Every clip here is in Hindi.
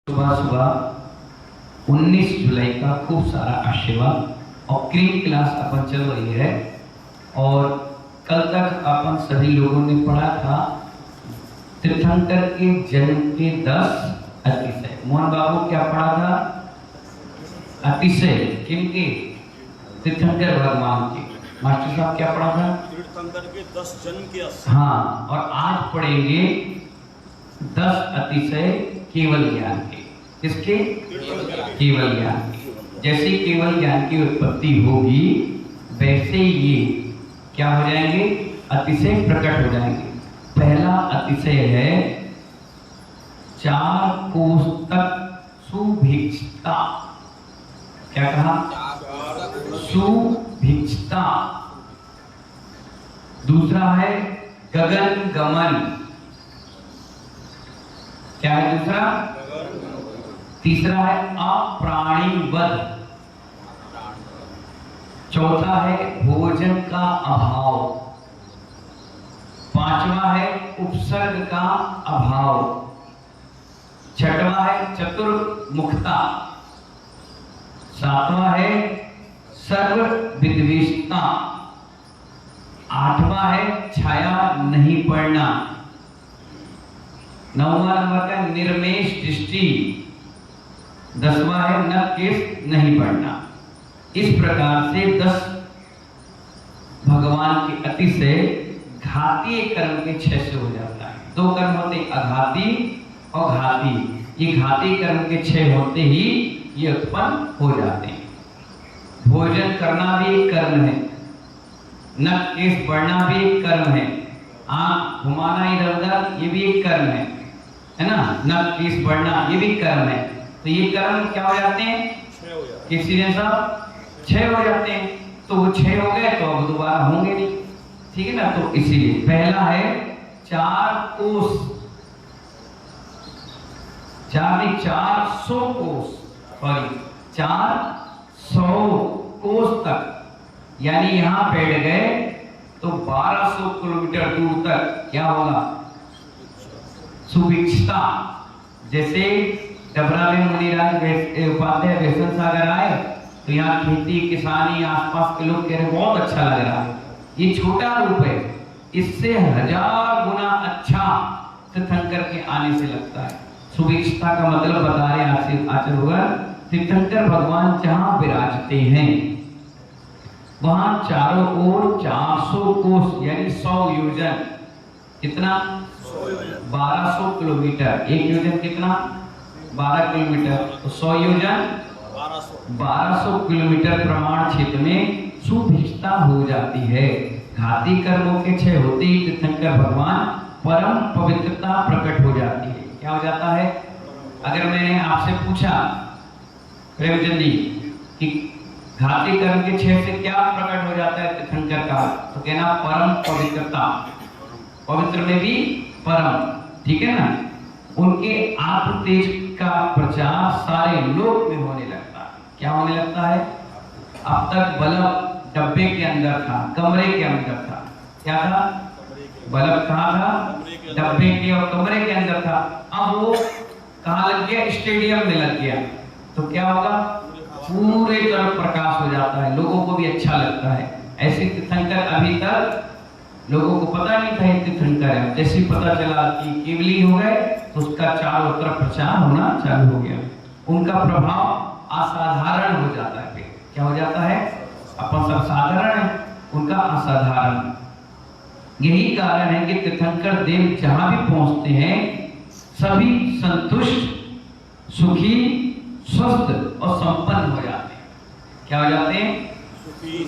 सुबह सुबह 19 जुलाई का खूब सारा आशीर्वाद और क्रीम क्लास अपन चल रही है। और कल तक अपन सभी लोगों ने पढ़ा था तीर्थंकर के जन्म के 10 अतिशय। मोहन बाबू क्या पढ़ा था? अतिशय किनके? तीर्थंकर भगवान के। मास्टर साहब क्या पढ़ा था? तीर्थंकर के 10 जन्म के। हाँ, और आज पढ़ेंगे 10 अतिशय केवल ज्ञान के। किसके? केवल ज्ञान के। जैसे केवल ज्ञान की उत्पत्ति होगी वैसे ये क्या हो जाएंगे? अतिशय प्रकट हो जाएंगे। पहला अतिशय है 4 कोस तक सुभिक्षता। क्या कहा? सुभिक्षता। दूसरा है गगन गमन। क्या है दूसरा? तीसरा है अप्राणीवध। चौथा है भोजन का अभाव। पांचवा है उपसर्ग का अभाव। छठवां है चतुर्मुखता। सातवां है सर्व विद्वेषता। आठवां है छाया नहीं पड़ना। 9वां नंबर का निर्मेष दृष्टि। 10वां है न केस नहीं पड़ना। इस प्रकार से 10 भगवान के अतिशय घातीय कर्म के 6 से हो जाता है। 2 कर्म होते अघाती और घाती। ये घाती कर्म के 6 होते ही ये उत्पन्न हो जाते हैं। भोजन करना भी एक कर्म है, नख केस बढ़ना भी एक कर्म है, आंख घुमाना इधर उधर ये भी एक कर्म है ना? नख केस बढ़ना ये भी कर्म है। तो ये कर्म क्या हो जाते हैं? 6 हो जाते हैं। किसी ने सब 6 हो जाते हैं। तो वो 6 हो गए तो अब दोबारा होंगे नहीं, ठीक है ना? तो इसीलिए पहला है 4 कोस। 400 कोस, सॉरी 400 कोस तक, यानी यहां बैठ गए तो 1200 किलोमीटर दूर तक क्या होगा? सुभिक्षता। जैसे डबरा में मुनिराज उपाध्याय व्यसन सागर आए तो यहाँ खेती किसानी आसपास के लोग कह रहे बहुत अच्छा लग रहा है। ये छोटा रूप है, इससे 1000 गुना अच्छा तीर्थंकर के आने से लगता है। सुभिक्षता का मतलब बता रहे आचार्य तीर्थंकर भगवान जहां विराजते हैं वहां चारों ओर 400 कोस यानी 100 योजन। कितना? 1200 किलोमीटर। एक योजन कितना? 12 किलोमीटर। तो 100 योजन 1200 किलोमीटर प्रमाण क्षेत्र में सुभिक्षता हो जाती है। घाती कर्मों के 6 होते ही तीर्थंकर भगवान परम पवित्रता प्रकट हो जाती है। क्या हो जाता है? अगर मैंने आपसे पूछा प्रेमचंद जी कि घाती कर्म के 6 से क्या प्रकट हो जाता है तीर्थंकर का, तो कहना परम पवित्रता। पवित्र में भी परम, ठीक है ना? उनके आत्म तेज का प्रचार सारे लोक में होने लगता है। क्या होने लगता है? अब तक बल्ब डब्बे के अंदर था, कमरे के अंदर था। क्या था? बल्ब कहाँ था? डब्बे के और कमरे के अंदर था। अब वो कहाँ लग गया? स्टेडियम में लग गया। तो क्या होगा? पूरे तरफ प्रकाश हो जाता है, लोगों को भी अच्छा लगता है। ऐसे तीर्थंकर अभी तक लोगों को पता नहीं था ये तीर्थंकर है। जैसे पता चला कि केवली हो गए तो उसका चारों तरफ प्रचार होना चालू हो गया। उनका प्रभाव असाधारण हो जाता है। क्या हो जाता है? अपन सब साधारण है, उनका असाधारण। यही कारण है कि तीर्थंकर देव जहां भी पहुंचते हैं सभी संतुष्ट, सुखी, स्वस्थ और संपन्न हो जाते हैं। क्या हो जाते हैं?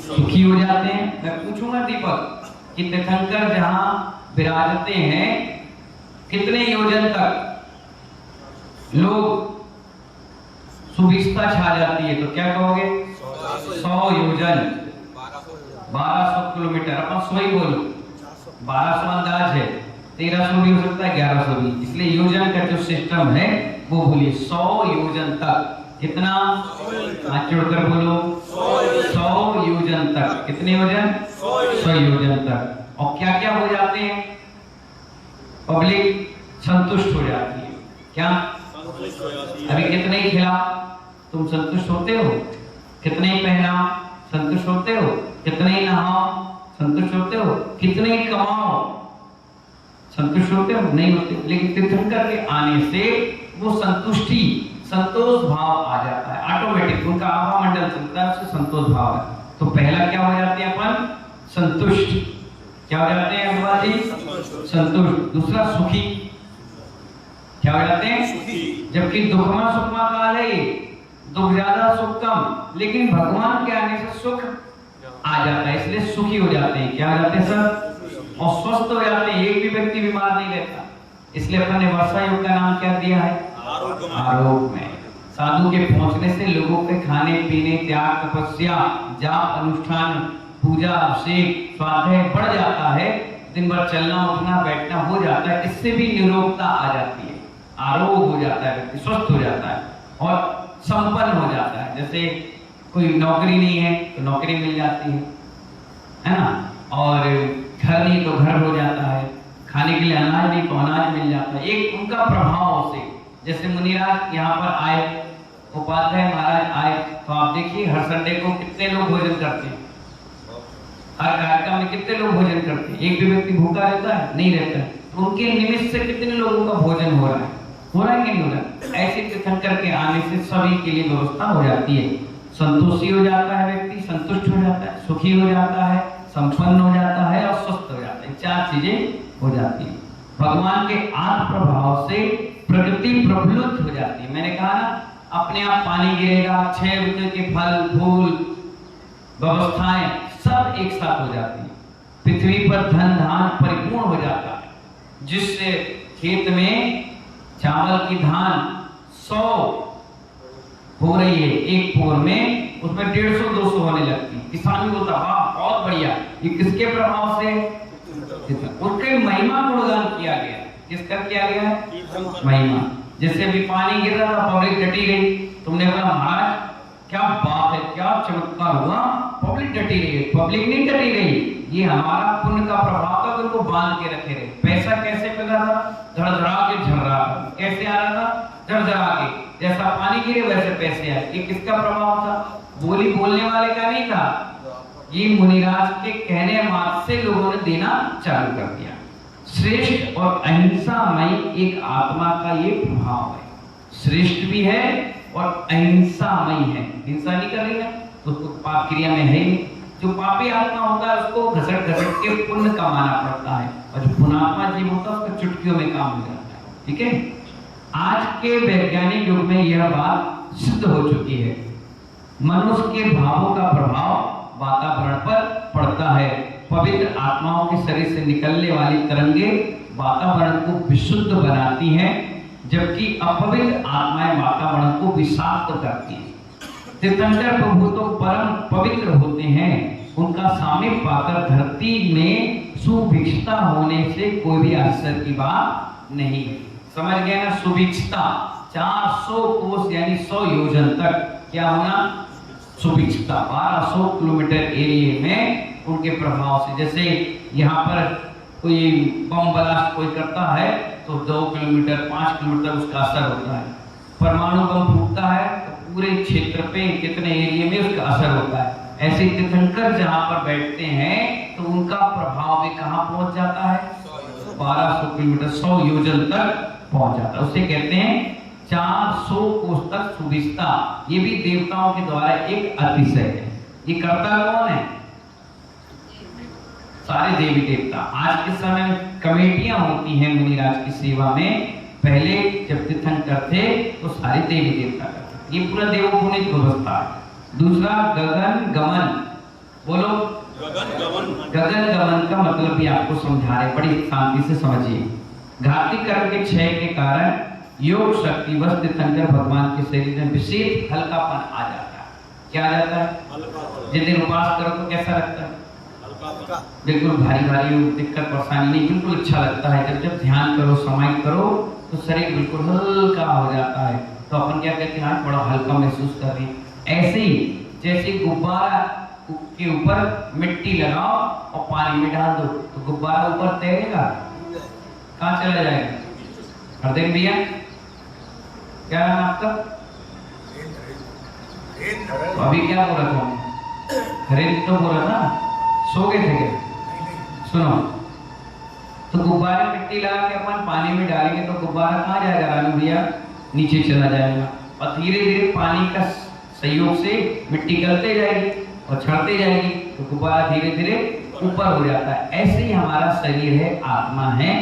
सुखी हो जाते हैं। मैं पूछूंगा दीपक कि तीर्थंकर जहां विराजते हैं कितने योजन तक लोग सुभिक्षता छा जाती है? तो क्या कहोगे? 100 योजन 1200 किलोमीटर। अपन 100 ही बोलो। 1200 अंदाज है, 1300 भी हो सकता है, 1100 भी। इसलिए योजन का जो सिस्टम है वो बोलिए 100 योजन तक। कितना? हाथ जोड़कर बोलो। 100 योजन तक। कितने योजन? 100 योजन तक। और क्या क्या हो जाते हैं? पब्लिक संतुष्ट हो जाती है। क्या? संतुष्ट हो जाती है। अभी कितने ही खिला तुम संतुष्ट होते हो? कितने ही पहना संतुष्ट होते हो? कितने ही नहाओ संतुष्ट होते हो? कितने ही कमाओ संतुष्ट होते हो? नहीं होते। लेकिन तीर्थंकर के आने से वो संतुष्टि, संतोष भाव आ जाता है ऑटोमेटिक, उनका आभा मंडल चलता है, उससे संतोष भाव है। तो पहला क्या हो जाते हैं अपन? संतुष्ट। क्या हो जाते हैं अनुभव जी? संतुष्ट। दूसरा सुखी। क्या हो जाते हैं? सुखी। जबकि दुखमा सुखमा काल है ये, दुख ज्यादा सुख कम, लेकिन भगवान के आने से सुख आ जाता है, इसलिए सुखी हो जाते हैं। क्या हो जाते हैं सर? और स्वस्थ हो जाते हैं, एक भी व्यक्ति बीमार नहीं रहता। इसलिए अपन ने वर्षा योग का नाम क्या दिया है? आरोग्य। साधु के पहुंचने से लोगों के खाने पीने, त्याग, तपस्या, जाप, अनुष्ठान, पूजा, अभिषेक, स्वाध्याय बढ़ जाता है। दिन भर चलना उठना बैठना हो जाता है, इससे भी निरोगता आ जाती है, आरोग्य हो जाता है, व्यक्ति स्वस्थ हो जाता है और संपन्न हो जाता है। जैसे कोई नौकरी नहीं है तो नौकरी मिल जाती है ना, और घर नहीं तो घर हो जाता है, खाने के लिए अनाज नहीं तो अनाज मिल जाता है। एक उनका प्रभाव से, जैसे मुनिराज यहाँ पर आए, उपाध्याय महाराज आए, तो आप देखिए हर संडे को कितने लोग भोजन करते हैं, हर कार्यक्रम में कितने लोग भोजन करते हैं। एक भी व्यक्ति भूखा रहता है? नहीं रहता है। तो उनके निमित्त से कितने लोगों का भोजन हो रहा है कि नहीं हो रहा है? ऐसे तीर्थंकर के आने से सभी के लिए व्यवस्था हो जाती है। संतोषी हो जाता है व्यक्ति, संतुष्ट हो जाता है, सुखी हो जाता है, संपन्न हो जाता है और स्वस्थ हो जाता है। चार चीजें हो जाती है। भगवान के आत्म प्रभाव से प्रकृति प्रफुल्लित हो जाती है। मैंने कहा ना, अपने आप पानी गिरेगा, 6 ऋतु के फल फूल व्यवस्थाएं सब एक साथ हो जाती है। पृथ्वी पर धन धान परिपूर्ण हो जाता है, जिससे खेत में चावल की धान 100 हो रही है एक पोर में, उसमें 150-200 होने लगती है। किसान भी बोलता वाह बहुत बढ़िया, ये किसके प्रभाव से? उसके महिमा गुणगान किया गया। किसका किया गया है? महिमा। जैसे अभी पानी गिर रहा था, पब्लिक डटी गई, तुमने बोला महाराज क्या बात है, क्या चमत्कार हुआ, पब्लिक डटी रही है। पब्लिक नहीं डटी रही, ये हमारा पुण्य का प्रभाव था, उनको बांध के रखे रहे। पैसा कैसे मिल रहा था? धड़धड़ा के झर रहा था। कैसे आ रहा था? धड़धड़ा के। जैसा पानी गिरे वैसे पैसे आए। ये किसका प्रभाव था? बोली बोलने वाले का नहीं था, ये मुनिराज के कहने मात्र से लोगों ने देना चालू कर दिया। श्रेष्ठ और अहिंसामयी एक आत्मा का ये प्रभाव है। श्रेष्ठ भी है और अहिंसामयी है। हिंसा नहीं कर रही है तो उसको पाप क्रिया में है ही। जो पापी आत्मा होता है उसको घसट घसट के पुण्य कमाना पड़ता है, और जो पुण्यात्मा जीव होता है उसको चुटकियों में काम हो जाता है। ठीक है, आज के वैज्ञानिक युग में यह बात सिद्ध हो चुकी है। मनुष्य के भावों का प्रभाव वातावरण पर पड़ता है। पवित्र आत्माओं के शरीर से निकलने वाली तरंगे वातावरण को विशुद्ध बनाती हैं, जबकि अपवित्र आत्माएं वातावरण को विषाक्त करती हैं। तीर्थंकर प्रभु तो परम पवित्र होते हैं, उनका सामीप्य पाकर धरती में सुभिक्षता होने से कोई भी आश्चर्य की बात नहीं। समझ गए ना? सुभिक्षता 400 कोस यानी 100 योजन तक क्या होना? सुभिक्षता। 1200 किलोमीटर एरिया में उनके प्रभाव से, जैसे यहाँ पर कोई बम ब्लास्ट कोई करता है तो 2 किलोमीटर 5 किलोमीटर उसका असर होता है। परमाणु बम फूटता है तो पूरे क्षेत्र पे कितने एरिया में उसका असर होता है। ऐसे तीर्थंकर जहाँ पर बैठते हैं तो उनका प्रभाव भी कहाँ पहुंच जाता है? 1200 किलोमीटर 100 योजन तक पहुंच जाता है। उसे कहते हैं 400 कोस तक सुभिक्षता। ये भी देवताओं के द्वारा एक अतिशय है। ये करता कौन है? सारे देवी देवता। आज के समय में कमेटियां होती हैं मुनिराज की सेवा में। पहले जब तीर्थंकर थे तो सारे देवी देवता करते। ये पूरा देवोपुनित व्यवस्था है। दूसरा गगन गमन। बोलो गगन गमन। गगन गमन का मतलब भी आपको समझा रहे, बड़ी शांति से समझिए। घाती कर्म के क्षय के कारण योग शक्ति वश तीर्थंकर भगवान के शरीर में विशेष हल्कापन आ जाता है। क्या आ जाता है? जिस दिन उपास करो तो कैसा लगता है? बिल्कुल भारी भारी दिक्कत परेशानी नहीं, बिल्कुल अच्छा लगता है। जब जब ध्यान करो समाहित करो तो शरीर बिल्कुल हल्का हो जाता है। तो अपन क्या कहते हैं? बड़ा हल्का महसूस कर रहे हैं। ऐसे ही जैसे गुब्बारा के ऊपर मिट्टी लगाओ और पानी में डाल दो तो गुब्बारा ऊपर तैरेगा, कहाँ चला जाएगा? हर दिन भैया क्या नाम आपका? तो अभी क्या बोला था? हरेंद्र तो बोला था, सो गए थे क्या? सुनो, तो गुब्बारे मिट्टी लगा के अपन पानी में डालेंगे तो गुब्बारा कहाँ जाएगा रानू भैया? नीचे चला जाएगा, और धीरे धीरे पानी का सहयोग से मिट्टी गलते जाएगी और छड़ते जाएगी, तो गुब्बारा धीरे धीरे ऊपर हो जाता है। ऐसे ही हमारा शरीर है, आत्मा है,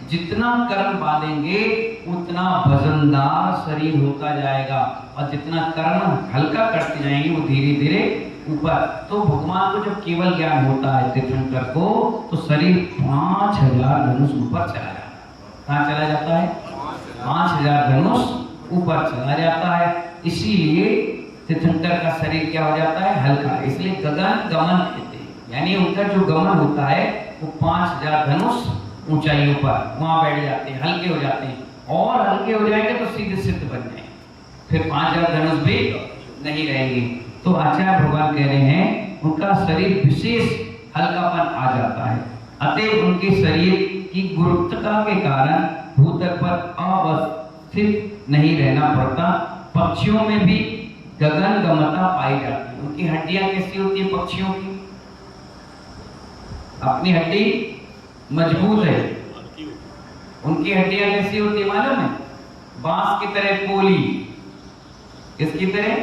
जितना कर्म बांधेंगे उतना वजनदार शरीर होता जाएगा, और जितना कर्म हल्का करते जाएंगे वो धीरे धीरे ऊपर। तो भगवान को जब केवल ज्ञान होता है तीर्थंकर को, तो शरीर 5000 धनुष ऊपर चला जाता है। कहाँ चला जाता है? 5000 धनुष ऊपर चला जाता है। इसीलिए तीर्थंकर का शरीर क्या हो जाता है? हल्का। इसलिए गगन गमन कहते हैं, यानी उनका जो गमन होता है वो 5000 धनुष ऊंचाइयों पर वहां बैठ जाते हैं, हल्के हो जाते हैं, और हल्के हो जाएंगे तो सीधे सिद्ध बन जाएंगे, फिर 5000 धनुष भी नहीं रहेंगे। तो आचार्य भगवान कह रहे हैं उनका शरीर विशेष हल्कापन आ जाता है, अतएव उनके शरीर की गुरुत्वता के कारण भूतल पर अवस्थित नहीं रहना पड़ता। पक्षियों में भी गगन गमता पाई जाती है। उनकी हड्डियां कैसी होती है पक्षियों की? अपनी हड्डी मजबूत है। उनकी हड्डियां कैसी होती है मालूम है? बांस की तरह पोली। किसकी तरह?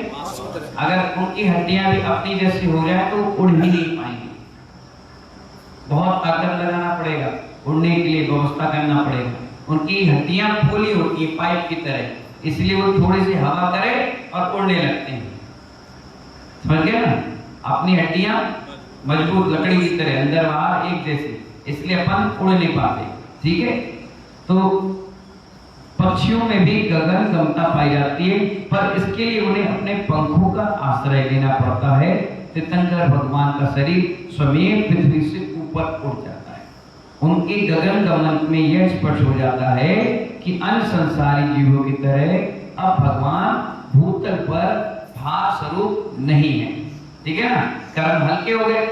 अगर उनकी हड्डियां भी अपनी जैसी हो जाए तो उड़ ही नहीं पाएंगे, बहुत ताकत लगाना पड़ेगा, उड़ने के लिए व्यवस्था करना पड़ेगा। उनकी हड्डियां पोली होती है पाइप की तरह, इसलिए वो थोड़ी सी हवा करे और उड़ने लगते हैं। समझ गए ना? अपनी हड्डियां मजबूत लकड़ी की तरह, अंदर बाहर एक जैसे, इसलिए अपन उड़ नहीं पाते। ठीक है, तो पक्षियों में भी गगन गमता पाई जाती है, पर इसके लिए उन्हें अपने पंखों का आश्रय लेना पड़ता है। तीर्थंकर भगवान का शरीर स्वयं पृथ्वी से ऊपर उड़ जाता है। उनके गगन गमन में यह स्पष्ट हो जाता है कि अन्य संसारी जीवों की तरह अब भगवान भूतल पर भार स्वरूप नहीं है। ठीक है ना? कर्म हल्के हो गए,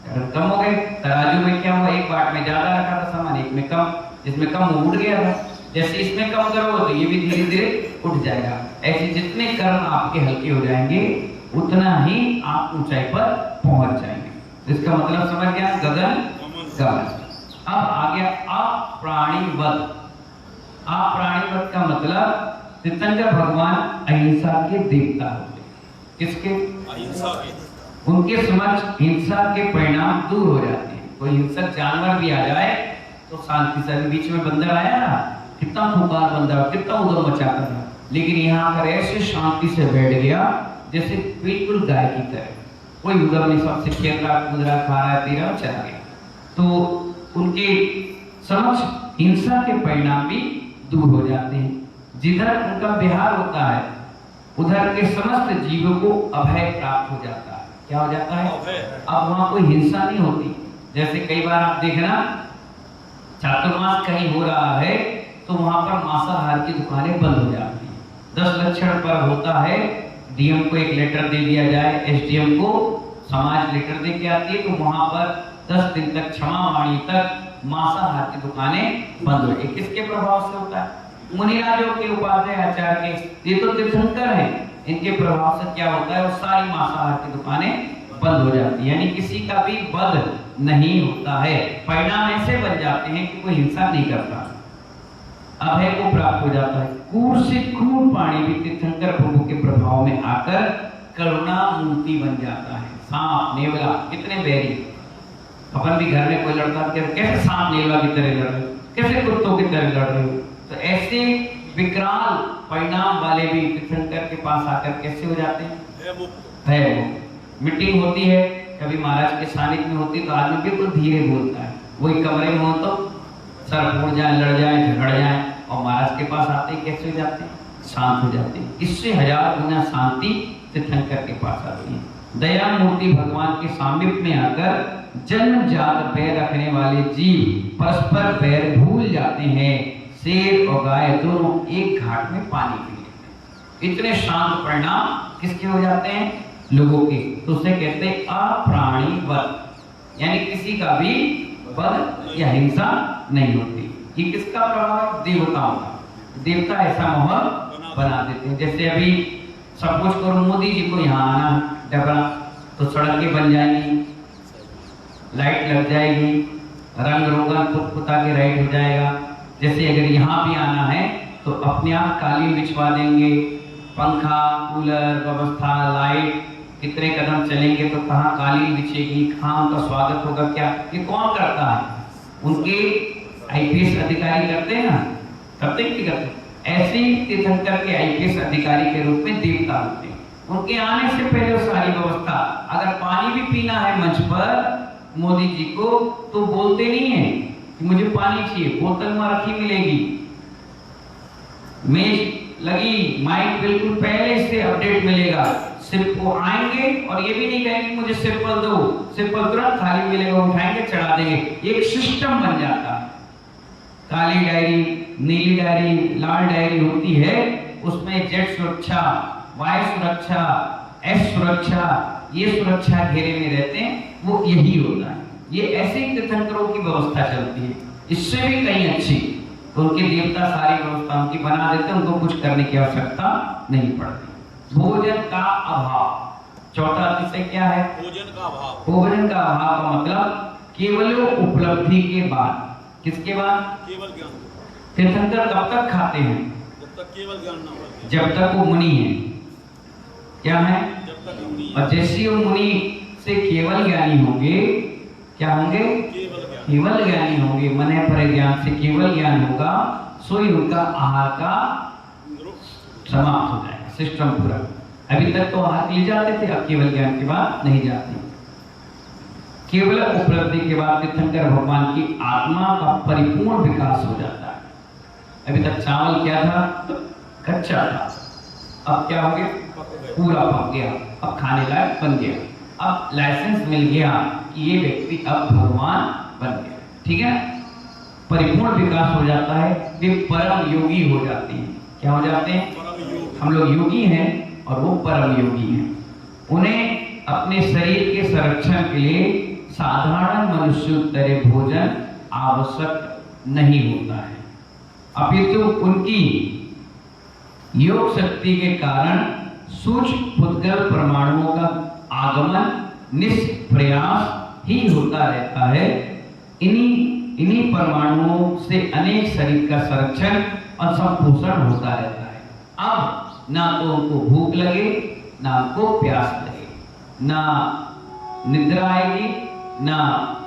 कर्म कम हो गए। तराजू में क्या हुआ? एक बाट में ज्यादा रखा था सामान, एक में कम, जिसमें कम वो उड़ गया था। जैसे इसमें कम करोगे तो ये भी धीरे धीरे उठ जाएगा। ऐसे जितने कर्म आपके हल्के हो जाएंगे उतना ही आप ऊंचाई पर पहुंच जाएंगे। इसका मतलब समझ गया? गगन गमन। अब आ गया अप्राणीवत। अप्राणीवत का मतलब तीर्थंकर भगवान अहिंसा के देवता होते। किसके? अहिंसा के। उनके समक्ष हिंसा के परिणाम दूर हो जाते हैं। कोई हिंसक जानवर भी आ जाए तो शांति से। बीच में बंदर आया ना, कितना खुंखार बंदर, कितना उधम मचाता था, लेकिन यहाँ पर ऐसे शांति से बैठ गया जैसे बिल्कुल गाय की तरह। कोई उधम नहीं, सबसे खेल रहा, कूद रहा, खा रहा, पी रहा, चला गया। तो उनके समक्ष हिंसा के परिणाम भी दूर हो जाते हैं। जिधर उनका विहार होता है उधर के समस्त जीवों को अभय प्राप्त हो जाता है। क्या हो जाता है? अब वहां कोई हिंसा नहीं होती। जैसे कई बार आप देखना, चातुर्मास कहीं हो रहा है तो वहां पर मांसाहार की दुकानें बंद हो जाती हैं। 10 लक्षण पर होता है, डीएम को एक लेटर दे दिया जाए, एसडीएम को समाज लेटर दे के आती है, तो वहां पर 10 दिन तक, क्षमावाणी तक मांसाहार की दुकानें बंद हो। किसके प्रभाव से होता है? मुनिराजों के, उपाध्याय आचार्य के, ये तो तीर्थंकर हैं, इनके प्रभाव से क्या होता है? वो सारी मांसाहार की दुकानें बंद हो जाती है, यानी किसी का भी वध नहीं होता है। परिणाम ऐसे बन जाते हैं कि कोई हिंसा नहीं करता, अभय को प्राप्त हो जाता है। क्रूर से क्रूर प्राणी भी तीर्थंकर प्रभु के प्रभाव में आकर करुणा मूर्ति बन जाता है। सांप, नेवला, कितने बैरी। अपन भी घर में कोई लड़ता है, कैसे सांप नेवला की तरह लड़ रहे हो, कैसे कुत्तों की तरह लड़ रहे हो। तो ऐसे विकराल परिणाम वाले भी तीर्थंकर के पास आकर कैसे हो जाते हैं? भय। मीटिंग होती है, कभी महाराज के सानिध्य में होती है तो आदमी बिल्कुल धीरे बोलता है। वही कमरे में हो तो सर फूट जाए, लड़ जाए, झगड़ जाए, और महाराज के पास आते ही कैसे हो जाते हैं? शांत हो जाते हैं। इससे 1000 गुना शांति तीर्थंकर के पास आती है। दया मूर्ति भगवान के सामीप्य में आकर जन्मजात बैर रखने वाले जीव परस्पर बैर भूल जाते हैं। शेर और गाय दोनों एक घाट में पानी पी लेते हैं। इतने शांत परिणाम किसके हो जाते हैं? लोगों के। तो उसे कहते हैं अप्राणीवत, यानी किसी का भी वध या हिंसा नहीं होती। ये किसका प्रभाव? देवताओं का। देवता ऐसा माहौल बना देते हैं। जैसे अभी सपोज करो मोदी जी को यहाँ आना डबरा, तो सड़कें बन जाएंगी, लाइट लग जाएगी, रंग रोगन पुता के राइट हो जाएगा। जैसे अगर यहाँ भी आना है तो अपने आप कालीन बिछवा देंगे, पंखा कूलर व्यवस्था, लाइट, कितने कदम चलेंगे तो कहाँ कालीन बिछेगी, कहाँ उनका स्वागत होगा, क्या ये कौन करता है? उनके आईपीएस अधिकारी करते हैं ना, करते कि करते? ऐसे ही तीर्थंकर के आईपीएस अधिकारी के रूप में देवता होते हैं। उनके आने से पहले सारी व्यवस्था, अगर पानी भी पीना है मंच पर मोदी जी को तो बोलते नहीं है कि मुझे पानी चाहिए, बोतल में रखी मिलेगी, मेज लगी, माइक बिल्कुल पहले से अपडेट मिलेगा। सिर्फ वो आएंगे और ये भी नहीं कहेंगे मुझे सिंपल दो, सिंपल तुरंत खाली मिलेगा, उठाएंगे चढ़ा देंगे, एक सिस्टम बन जाता है। काली डायरी, नीली डायरी, लाल डायरी होती है, उसमें जेट सुरक्षा, वायु सुरक्षा, एस सुरक्षा, ये सुरक्षा घेरे में रहते हैं, वो यही होता है। ये ऐसे ही तीर्थंकरों की व्यवस्था चलती है, इससे भी कहीं अच्छी। तो उनके देवता सारी व्यवस्था उनकी बना देते हैं, उनको कुछ करने की आवश्यकता नहीं पड़ती। भोजन का अभाव, चौथा अतिशय क्या है? भोजन का अभाव। भोजन का अभाव का मतलब केवल उपलब्धि के बाद, किसके बाद? केवल ज्ञान। तीर्थंकर कब तक खाते हैं? जब तक केवल ज्ञान ना हो, जब तक वो मुनि है। क्या है? जब तक मुनि। और जैसे वो मुनि से केवल ज्ञानी होंगे, क्या होंगे? केवल ज्ञानी होंगे, मन पर ज्ञान से केवल ज्ञान होगा, सो ही उनका आहार का समाप्त हो जाएगा, सिस्टम पूरा। अभी तक तो आहार ले जाते थे, अब केवल ज्ञान के बाद नहीं जाते। केवल उपलब्धि के बाद तीर्थंकर भगवान की आत्मा का परिपूर्ण विकास हो जाता है। अभी तक चावल क्या था? कच्चा था, अब क्या हो गया? पूरा पक गया, अब खाने लायक बन गया, अब लाइसेंस मिल गया कि ये व्यक्ति अब भगवान बन गया। ठीक है, परिपूर्ण विकास हो जाता है, वे परम योगी हो जाते हैं। क्या हो जाते हैं? हम लोग योगी हैं और वो परम योगी हैं। उन्हें अपने शरीर के संरक्षण के लिए साधारण मनुष्योत्तरीय भोजन आवश्यक नहीं होता है, अपितु उनकी योग शक्ति के कारण सूक्ष्म उद्गल परमाणुओं का आगमन निष्प्रयास ही होता रहता है। इन्हीं परमाणुओं से अनेक शरीर का संरक्षण और संपोषण होता रहता है। अब ना तो उनको भूख लगे, ना उनको प्यास लगे, ना निद्रा आएगी, ना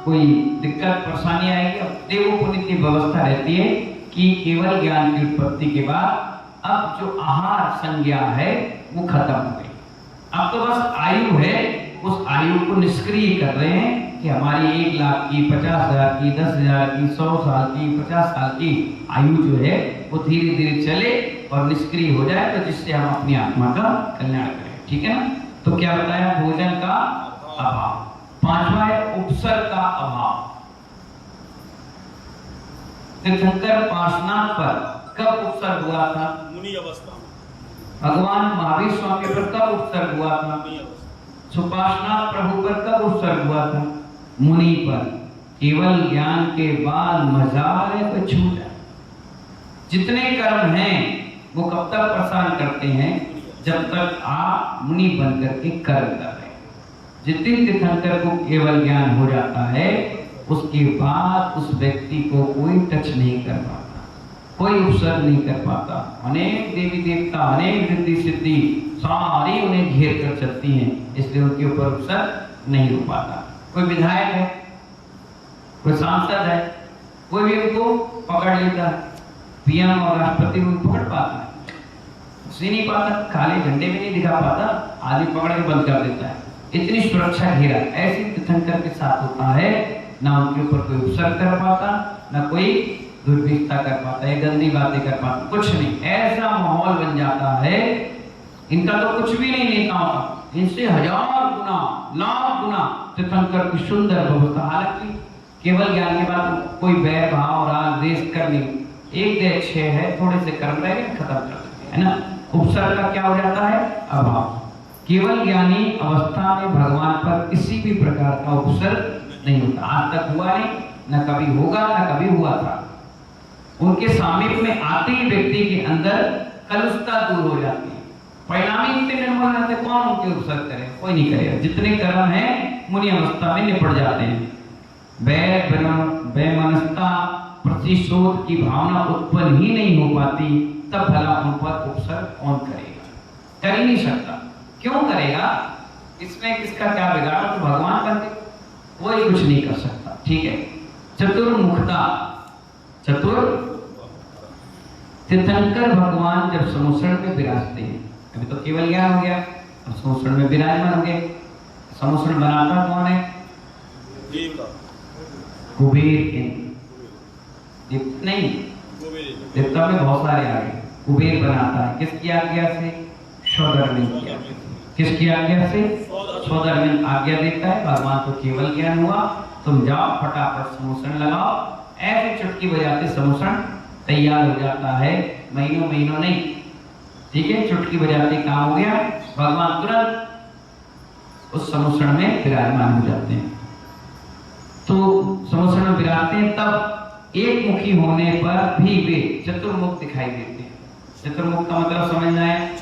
कोई दिक्कत परेशानी आएगी। अब देवों पुण्य की व्यवस्था रहती है कि केवल ज्ञान की उत्पत्ति के बाद अब जो आहार संज्ञा है वो खत्म हो गई। अब तो बस आयु है, उस आयु को निष्क्रिय कर रहे हैं कि हमारी 1 लाख की, 50,000 की, 10,000 की, 100 साल की, 50 साल की आयु जो है वो धीरे धीरे चले और निष्क्रिय हो जाए, तो जिससे हम अपनी आत्मा का कल्याण करें। ठीक है ना? तो क्या बताया? भोजन का अभाव। पांचवा है उपसर्ग का अभाव। तीर्थंकर पार्श्वनाथ पर कब उपसर्ग हुआ था? मुनि अवस्था में। भगवान महावीर स्वामी पर कब उपसर्ग हुआ था? मुनि अवस्था। सुपार्श्वनाथ प्रभु पर कब उपसर्ग हुआ था? मुनि पर। केवल ज्ञान के बाद मजाल है तो छूटा। जितने कर्म हैं वो कब तक परेशान करते हैं? जब तक आप मुनि बनकर के कर्म कर रहे हैं। जिस दिन तीर्थंकर को केवल ज्ञान हो जाता है, उसके बाद उस व्यक्ति को कोई टच नहीं कर पाता, कोई उपसर्ग नहीं कर पाता। अनेक देवी देवता, अनेक रिद्धि सिद्धि सारी उन्हें घेर कर चलती हैं, इसलिए उनके ऊपर उपसर्ग नहीं हो पाता। कोई विधायक है, कोई सांसद है, कोई भी उनको पकड़ लेता है, पीएम और राष्ट्रपति उनको पकड़ पाता है? सी नहीं पाता, काले झंडे में नहीं दिखा पाता, आदमी पकड़ के बंद कर देता है। इतनी सुरक्षा घेरा ऐसे तीर्थंकर के साथ होता है, ना उनके ऊपर कोई उपसर्ग कर पाता, ना कोई दुर्विषता कर पाता है, गंदी बातें कर पाता, कुछ नहीं। ऐसा माहौल बन जाता है, इनका तो कुछ भी नहीं नेताओं का, इनसे 1000 गुना, लाख गुना तीर्थंकर की सुंदर व्यवस्था। हालांकि केवल ज्ञान के बाद कोई बैर भाव राग देश करनी, एक दे अच्छे है, थोड़े से कर्म रह गए, खत्म कर देते हैं ना। उपसर्ग का क्या हो जाता है? अभाव। केवल ज्ञानी अवस्था में भगवान पर किसी भी प्रकार का उपसर्ग नहीं होता, आज तक हुआ नहीं, न कभी होगा, न कभी हुआ था। उनके सामीप्य में आते ही व्यक्ति के अंदर कलुषता दूर हो जाती है, परिणामी इतने निर्मल रहते, कौन उनके उपसर्ग करे? कोई नहीं करेगा। जितने कर्म है मुनि अवस्था में निपट जाते हैं। वैमनस्ता प्रतिशोध की भावना उत्पन्न ही नहीं हो पाती, तब भला उन पर उपसर्ग कौन करेगा? कर ही नहीं सकता। क्यों करेगा? इसमें किसका क्या बिगाड़ा? तो भगवान करते, कोई कुछ नहीं कर सकता। ठीक है। चतुर्मुखता, तीर्थंकर भगवान जब समुसरण में विराजते हैं, अभी तो केवल ज्ञान हो गया, अब समुसरण में विराजमान हो गए। समुसरण बनाता कौन है? कुबेर नहीं, देवता में बहुत सारे आ गए। कुबेर बनाता है, किसकी आज्ञा से? सौधर्मिन की आज्ञा। किसकी आज्ञा से? सौधर्मिन आज्ञा देता है। भगवान को केवल ज्ञान हुआ, तुम जाओ फटाफट समुसरण लगाओ। ऐसे चुटकी बजाते समुसरण तैयार हो जाता है, महीनों महीनों नहीं। ठीक है, चुटकी बजाते काम हो गया, भगवान तुरंत उस समुसरण में विराजमान हो जाते हैं। तो समुसरण में विराजते हैं, तब एक मुखी होने पर भी वे चतुर्मुख दिखाई देते हैं। चतुर्मुख का मतलब समझना है,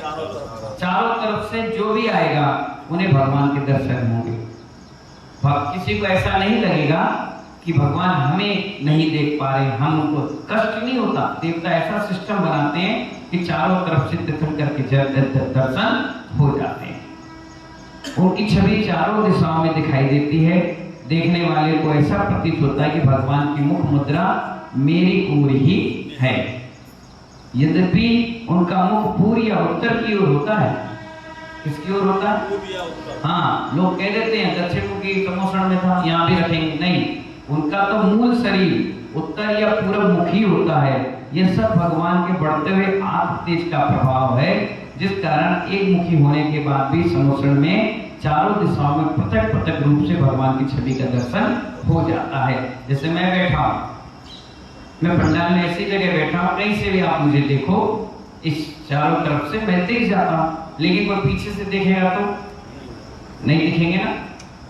चारों तरफ से जो भी आएगा उन्हें भगवान के दर्शन होंगे। किसी को ऐसा नहीं लगेगा कि भगवान हमें नहीं देख पा रहे, हम उनको कष्ट नहीं होता। देवता ऐसा सिस्टम बनाते हैं कि चारों तरफ से तीर्थंकर के दर्शन हो जाते हैं। उनकी छवि चारों दिशाओं में दिखाई देती है। देखने वाले को ऐसा प्रतीत होता है कि भगवान की मुख मुद्रा मेरी ओर ही है। यद्यपि उनका मुख पूर्व या उत्तर की ओर होता है। किसकी ओर होता है? हाँ, लोग कह देते हैं दक्षिण मुखी समुसरण में था, यहाँ भी रखेंगे, नहीं। उनका तो मूल शरीर उत्तर या पूर्व मुखी होता है। यह सब भगवान के बढ़ते हुए आत्म तेज का प्रभाव है, जिस कारण एक मुखी होने के बाद भी समुसरण में चारों दिशाओं में पृथक पृथक रूप से भगवान की छवि का दर्शन हो जाता है। जैसे मैं बैठा हूं, मैं पंडाल में ऐसी जगह बैठा हूं, कहीं से भी आप मुझे देखो, इस चारों तरफ से मैं दिख जाता हूं, लेकिन कोई पीछे से देखेगा तो नहीं दिखेंगे ना।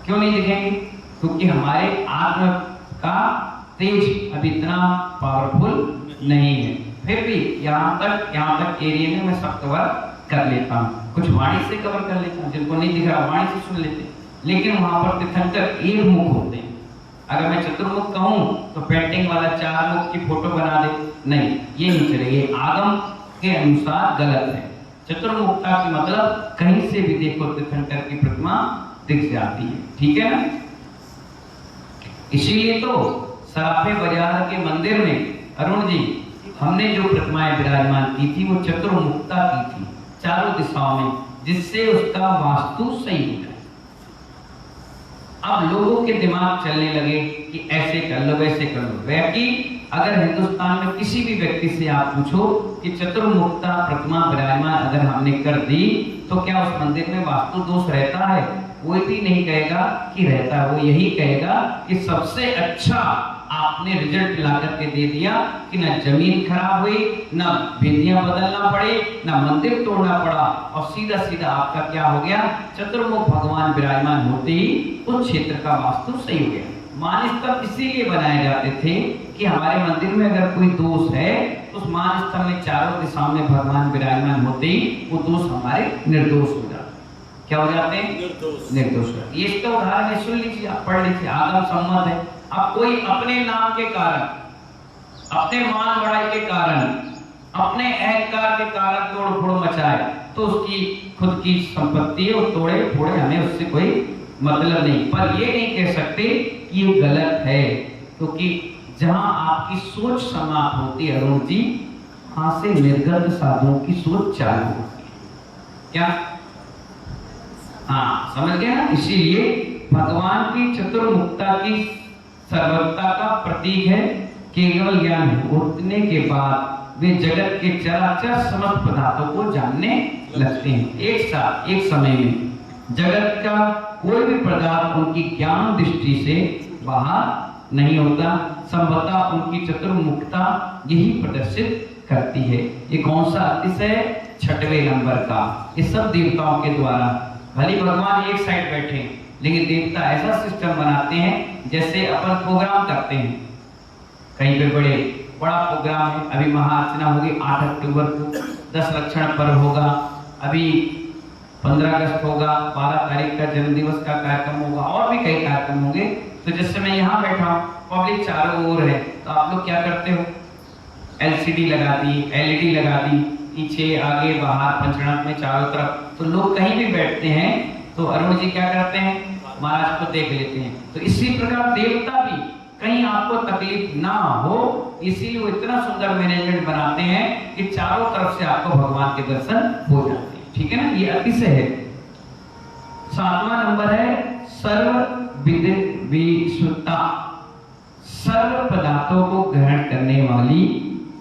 क्यों नहीं दिखेंगे? क्योंकि हमारे आत्मा का तेज अभी इतना पावरफुल नहीं है। फिर भी यहाँ तक एरिया में मैं सब कवर कर लेता हूँ। कुछ वाणी से कवर कर लेता हूँ, जिनको नहीं दिख रहा वाणी से सुन लेते। लेकिन वहां पर तीर्थंकर एक मुख होते हैं। अगर मैं चतुर्मुख कहूँ तो पेंटिंग वाला चार मुख की फोटो बना दे, नहीं, ये नहीं चलेगा। आगम के अनुसार गलत है। चतुर्मुखता का मतलब कहीं से भी देखो तीर्थंकर की प्रतिमा दिख जाती है। ठीक है ना? इसीलिए तो सराफे बाजार के मंदिर में अरुण जी हमने जो प्रतिमाएं विराजमान की थी वो चतुर्मुखता की थी, चारों दिशाओं में, जिससे उसका वास्तु सही हो जाए। अब लोगों के दिमाग चलने लगे कि ऐसे कर लो वैसे कर लो। व्यक्ति अगर हिंदुस्तान में किसी भी व्यक्ति से आप पूछो कि चतुर्मुखता प्रतिमा विराजमान अगर हमने कर दी तो क्या उस मंदिर में वास्तु दोष रहता है? कोई भी नहीं कहेगा कि रहता है। वो यही कहेगा कि सबसे अच्छा आपने रिजल्ट ला करके दे दिया कि ना जमीन खराब हुई, ना वेदियां बदलना पड़े, ना मंदिर तोड़ना पड़ा, और सीधा सीधा आपका क्या हो गया? चतुर्मुख भगवान विराजमान होते ही उस क्षेत्र का वास्तु सही हो गया। मानस्तंभ इसीलिए बनाए जाते थे कि हमारे मंदिर में अगर कोई दोष है तो उस मानस्तंभ में चारों दिशाओं में भगवान विराजमान होते ही वो दोष हमारे निर्दोष हो जाते। क्या हो जाते हैं? निर्दोष। ये इसका उदाहरण सुन लीजिए, आप पढ़ लीजिए, आगम सम्मत है। अब कोई अपने नाम के कारण, अपने मान बढ़ाई के कारण, अपने अहंकार के कारण तोड़ फोड़ मचाए तो उसकी खुद की संपत्ति है, वो तोड़े फोड़े, हमें उससे कोई मतलब नहीं। पर ये नहीं कह सकते कि ये गलत है, क्योंकि जहां आपकी सोच समाप्त होती है अरुण जी, वहां से निर्गत साधुओं की सोच चालू होती है। क्या? हाँ, समझ गए ना? इसीलिए भगवान की चतुर्मुखता की सर्वज्ञता का प्रतीक है। केवल ज्ञान होने के बाद वे जगत के चराचर समस्त पदार्थों को जानने लगते हैं। एक साथ एक समय में जगत का कोई भी पदार्थ उनकी ज्ञान दृष्टि से बाहर नहीं होता। संभवतः उनकी चतुर्मुखता यही प्रदर्शित करती है। ये कौन सा अतिशय? 6वें नंबर का। ये सब देवताओं के द्वारा, भले भगवान एक साइड बैठे हैं, लेकिन देवता ऐसा सिस्टम बनाते हैं जैसे अपन प्रोग्राम करते हैं, कहीं पे बड़े बड़ा प्रोग्राम है। अभी महाअर्चना होगी 8 अक्टूबर को, 10 लक्षण पर्व होगा, अभी 15 अगस्त होगा, 12 तारीख का जन्मदिवस का कार्यक्रम होगा और भी कई कार्यक्रम होंगे। तो जिससे मैं यहाँ बैठा हूँ, पब्लिक चारों ओर है, तो आप लोग क्या करते हो? LCD लगा दी, LED लगा दी, पीछे आगे बाहर पंचनाथ में चारों तरफ। तो लोग कहीं भी बैठते हैं तो अरुण जी क्या करते हैं? महाराज को देख लेते हैं। तो इसी प्रकार देवता भी कहीं आपको तकलीफ ना हो, इसीलिए वो इतना सुंदर मैनेजमेंट बनाते हैं कि चारों तरफ से आपको भगवान के दर्शन हो जाते हैं। ठीक है ना, ये अतिशय है। 7वां नंबर है सर्व विशुद्धता। सर्व पदार्थों को ग्रहण करने वाली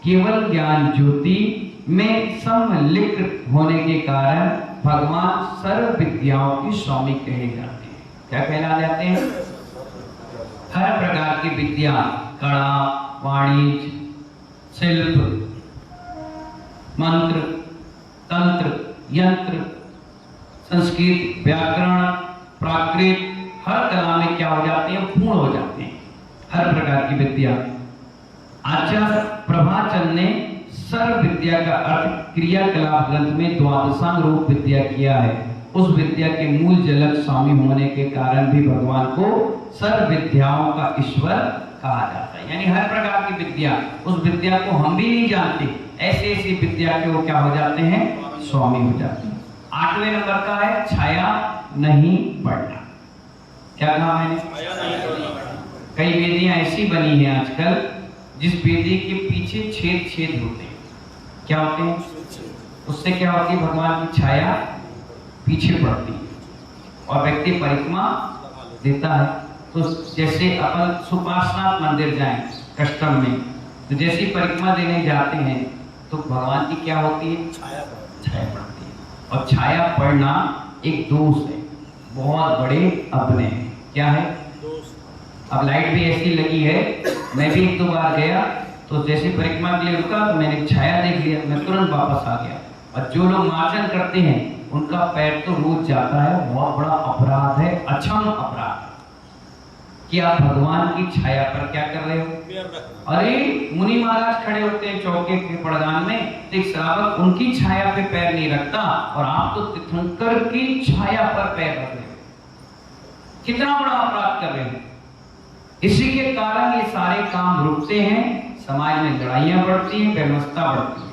केवल ज्ञान ज्योति में सम्मिलित होने के कारण भगवान सर्व विद्याओं की स्वामी कहे जाते हैं। क्या कहला जाते हैं? हर प्रकार की विद्या, कला, वाणिज्य, शिल्प, मंत्र, तंत्र, यंत्र, संस्कृत, व्याकरण, प्राकृत, हर कला में क्या हो जाते हैं? पूर्ण हो जाते हैं हर प्रकार की विद्या। आचार्य प्रभाचंद ने सर्व विद्या का अर्थ क्रियाकलाप ग्रंथ में द्वादशांग रूप विद्या किया है। उस विद्या के मूल जलक स्वामी होने के कारण भी भगवान को सर्व विद्याओं का ईश्वर कहा जाता है। यानी हर प्रकार की विद्या, उस विद्या को हम भी नहीं जानते, ऐसी ऐसी विद्या के वो क्या हो जाते हैं? स्वामी हो जाते हैं। 8वें नंबर का है छाया नहीं पड़ना। क्या कहा मैंने? कई वेदियां ऐसी बनी है आजकल जिस वेदी के पीछे छेद छेद होते हैं। क्या होते हैं? उससे क्या होती है? भगवान की छाया पीछे पड़ती है और व्यक्ति परिक्रमा देता है। तो जैसे अपन सुपार्श्वनाथ मंदिर जाएं कस्टम में, तो जैसी परिक्रमा देने जाते हैं तो भगवान की क्या होती है? छाया पड़ती है। और छाया पड़ना एक दोष है, बहुत बड़े अपने हैं। क्या है? अब लाइट भी ऐसी लगी है, मैं भी 1-2 बार गया तो जैसे परिक्रमा के लिए रुका तो मैंने छाया देख लिया, मैं तुरंत वापस आ गया। और जो लोग मार्जन करते हैं उनका पैर तो रोज जाता है, बहुत बड़ा अपराध है, अक्षम अपराध कि आप भगवान की छाया पर क्या कर रहे हो? अरे मुनि महाराज खड़े होते हैं चौके के पड़गान में, एक श्रावक उनकी छाया पे पैर नहीं रखता और आप तो तीर्थंकर की छाया पर पैर रख रहे हो। कितना बड़ा अपराध कर रहे हैं। इसी के कारण ये सारे काम रुकते हैं, समाज में लड़ाइयां बढ़ती हैं, व्यवस्था बढ़ती है।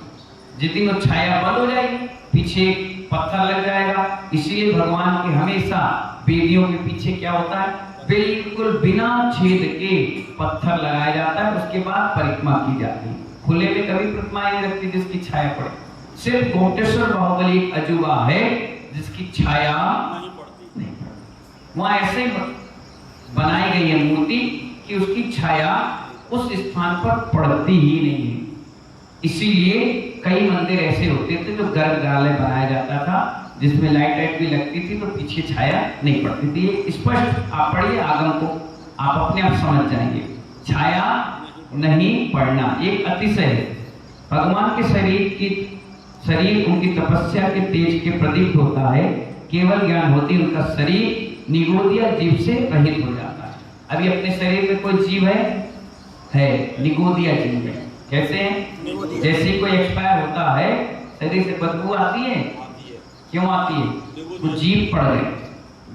जितनी वो छाया बंद हो जाएगी, पीछे पत्थर लग जाएगा। इसीलिए भगवान के हमेशा वेदियों के पीछे क्या होता है? बिल्कुल बिना छेद के पत्थर लगाया जाता है, उसके बाद परिक्रमा की जाती है। खुले में कभी प्रतिमा नहीं रखती जिसकी छाया पड़े। सिर्फ कोटेश्वर बाहुबली एक अजूबा है जिसकी छाया नहीं पड़ती। वहां ऐसे बनाई गई है मूर्ति कि उसकी छाया उस स्थान पर पड़ती ही नहीं है। इसीलिए कई मंदिर ऐसे होते थे जो गर्भगृहालय बनाया जाता था, जिसमें लाइट भी लगती थी तो पीछे छाया नहीं पड़ती थी। ये स्पष्ट आप पढ़िए आगम को, आप अपने आप समझ जाएंगे। छाया नहीं पड़ना एक अतिशय है। भगवान के शरीर उनकी तपस्या के तेज के प्रदीप होता है। केवल ज्ञान होती उनका शरीर निगोदिया जीव से रहित हो जाता है। अभी अपने शरीर में कोई जीव है निगोदिया जीव है। कैसे है? जैसे कोई एक्सपायर होता है, शरीर से बदबू आती है। क्यों आती है? वो जीव पड़ गए,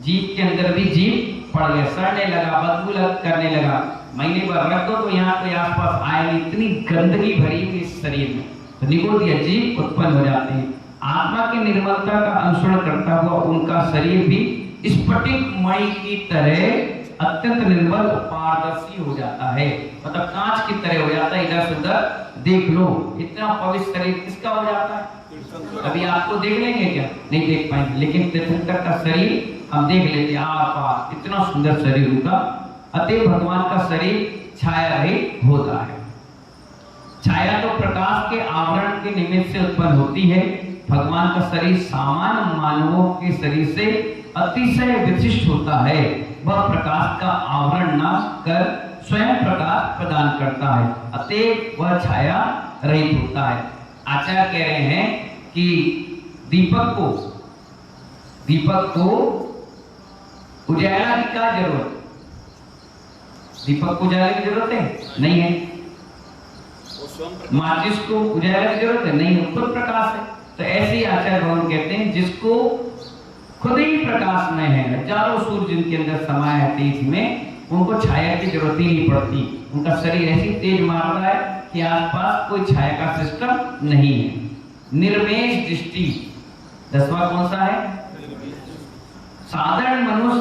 जीव के अंदर भी जीव पड़ गए, सड़ने लगा, बदबू करने लगा। महीने भर रख दो तो यहाँ कोई आसपास आए नहीं, इतनी गंदगी भरी हुई इस शरीर में। तो निगोदिया जीव उत्पन्न हो जाते हैं। आत्मा की निर्मलता का अनुसरण करता हुआ उनका शरीर भी स्फटिक मणि की तरह अत्यंत निर्मल पारदर्शी हो जाता है, मतलब कांच की तरह हो जाता है। इधर से उधर देख लो, इतना पवित्र शरीर किसका हो जाता है? अभी आपको देख लेंगे क्या? नहीं देख पाएंगे, लेकिन तीर्थंकर का शरीर हम देख लेते आर पार, इतना सुंदर शरीर उनका। अतः भगवान का शरीर छाया रहित होता है। छाया तो प्रकाश के आवरण के निमित्त से उत्पन्न होती है। भगवान का शरीर सामान्य मानवों के शरीर से अतिशय विशिष्ट होता है। वह प्रकाश का आवरण न कर स्वयं प्रकाश प्रदान करता है, अतः वह छाया रहित होता है। आचार्य कह रहे हैं कि दीपक को उजाला की क्या जरूरत? दीपक को उजाले की जरूरत है? नहीं है। वो स्वयं प्रकाश माचिस को उजाला की जरूरत है नहीं, खुद प्रकाश है। तो ऐसे ही आचार्य भगवान कहते हैं जिसको खुद ही प्रकाश में है, हजारों सूर्य जिनके अंदर समाया है तेज में, उनको छाया की जरूरत ही नहीं पड़ती। उनका शरीर ऐसी तेज मारता है कि आसपास कोई छाया का सिस्टम नहीं है। निर्मेश दृष्टि 10वां कौन सा है? साधारण मनुष्य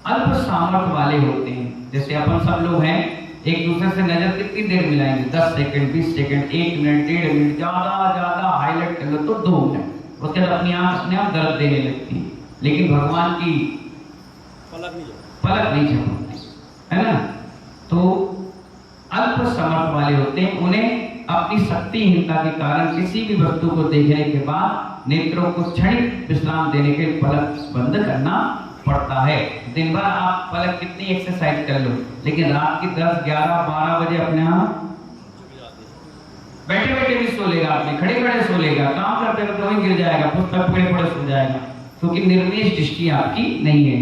अल्प सामर्थ्य वाले होते हैं। जैसे अपन सब लोग हैं, एक दूसरे से नजर कितनी देर मिलाएंगे? 10 सेकंड, 20 सेकंड, 1 मिनट, 1.5 मिनट, ज्यादा हाईलाइट कर लो तो 2 मिनट, उसके बाद अपनी आंख अपने आप दर्द देने लगती है। लेकिन भगवान की पलक नहीं झपकती, है ना? तो अल्प सामर्थ्य वाले होते हैं, उन्हें अपनी शक्तिहीनता के कारण किसी भी वस्तु को देखने के बाद नेत्रों को क्षणिक विश्राम देने के लिए पलक बंद करना पड़ता है। दिन भर आप पलक कितनी एक्सरसाइज कर लो, लेकिन रात की 10, 11, 12 बजे अपने यहाँ बैठे बैठे भी सो लेगा, आपने खड़े खड़े सो लेगा, काम करते करते वहीं गिर जाएगा, पुस्तक पकड़े पड़े सो जाएगा, क्योंकि निर्मेश दृष्टि आपकी नहीं है।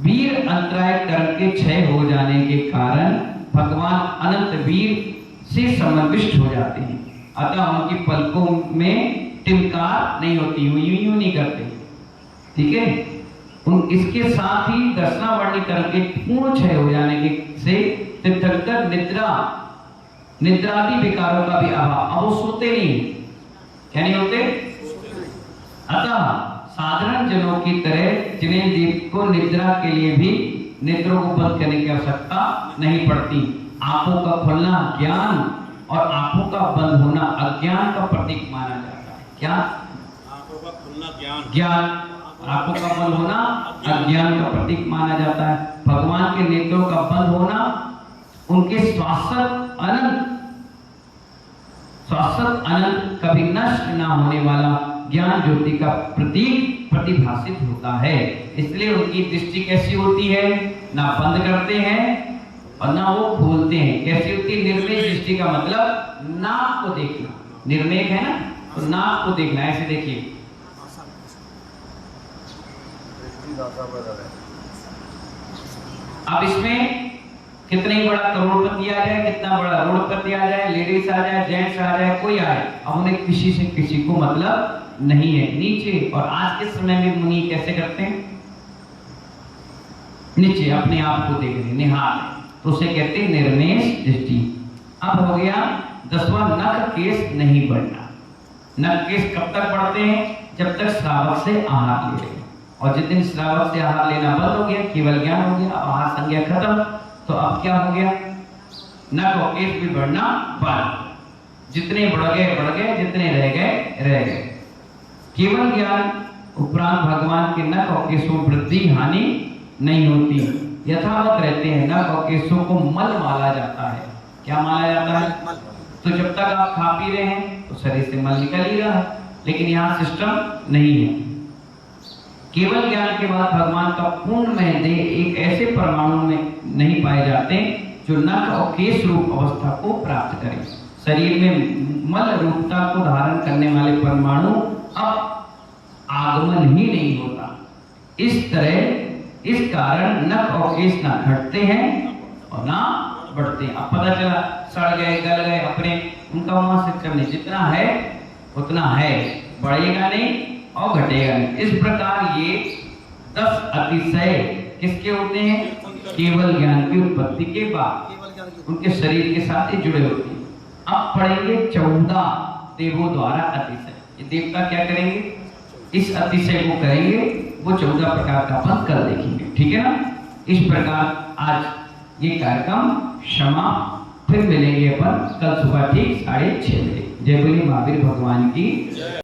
वीर अंतराय कर्म के क्षय हो जाने के कारण भगवान अनंत वीर से समन्विष्ट हो जाते हैं, अतः उनकी पलकों में टिमकार नहीं होती, यूं नहीं करते, ठीक है। इसके साथ ही दर्शनावर्णी कर्म के पूर्ण क्षय हो जाने के से तीर्थंकर निद्रादि विकारों का भी अभाव, अब वो सोते नहीं, क्या नहीं होते? अतः साधारण जनों की तरह जिन्हें जीव को निद्रा के लिए भी नेत्रों को बंद करने की आवश्यकता नहीं पड़ती। आंखों का खुलना ज्ञान और आंखों का बंद होना अज्ञान का प्रतीक माना जाता है। क्या? आंखों का खुलना ज्ञान, आंखों का बंद होना अज्ञान का प्रतीक माना जाता है। भगवान के नेत्रों का बंद होना उनके शाश्वत अनंत कभी नष्ट ना होने वाला ज्ञान ज्योति का प्रतीक प्रतिभासित होता है। इसलिए उनकी दृष्टि कैसी होती है? ना बंद करते हैं और ना वो खोलते हैं। कैसी होती है? निर्मेश दृष्टि का मतलब नाक को देखना, निर्मेक है ना, तो नाक को देखना, ऐसे देखिए। अब इसमें कितना ही बड़ा करोड़पति आ जाए, कितना बड़ा रोडपति आ जाए, लेडीज आ जाए, जेंट्स आ जाए, कोई आए, अब उन्हें किसी से किसी को मतलब नहीं है। नीचे, और आज के समय में मुनि कैसे करते हैं? नीचे अपने आप को देख रहे, निहार, तो उसे कहते हैं निर्मेश दृष्टि। अब हो गया 10वां, नख केस नहीं बढ़ना। नख केस कब तक बढ़ते हैं? जब तक श्रावक से आहार ले रहे, और जिस दिन श्रावक से आहार लेना बंद हो गया, केवल ज्ञान हो गया, आहार संज्ञा खत्म, तो अब क्या हो गया? नख और केस भी बढ़ना बंद। जितने बढ़ गए, जितने रह गए। केवल ज्ञान उपरांत भगवान के नख और केशों वृद्धि हानि नहीं होती, यथावत रहते हैं। नख और केशों को मल माला जाता है। क्या माला जाता है? तो जब तक आप खा पी रहे हैं तो शरीर से मल निकल ही रहा है, लेकिन यहाँ सिस्टम नहीं है। केवल ज्ञान के बाद भगवान का पूर्णमय देह एक ऐसे परमाणु में नहीं पाए जाते जो नख और केश रूप अवस्था को प्राप्त करें। शरीर में मल रूपता को धारण करने वाले परमाणु अब आगमन ही नहीं होता। इस कारण नख और केश ना घटते हैं और ना बढ़ते हैं। अब पता चला सड़ गए, गल गए, अपने उनका वहां से करने जितना है उतना है, बढ़ेगा नहीं और घटेगा नहीं। इस प्रकार ये 10 अतिशय किसके होते हैं? केवल ज्ञान की उत्पत्ति के बाद उनके शरीर के साथ ही जुड़े होते हैं। अब पढ़ेंगे 14 देवों द्वारा अतिशय। ये देवता क्या करेंगे? इस अतिशय को करेंगे, वो 14 प्रकार का पद कल देखेंगे, ठीक है ना। इस प्रकार आज ये कार्यक्रम समाप्त। फिर मिलेंगे अपन कल सुबह ठीक 6:30 बजे। जय बोले महावीर भगवान की।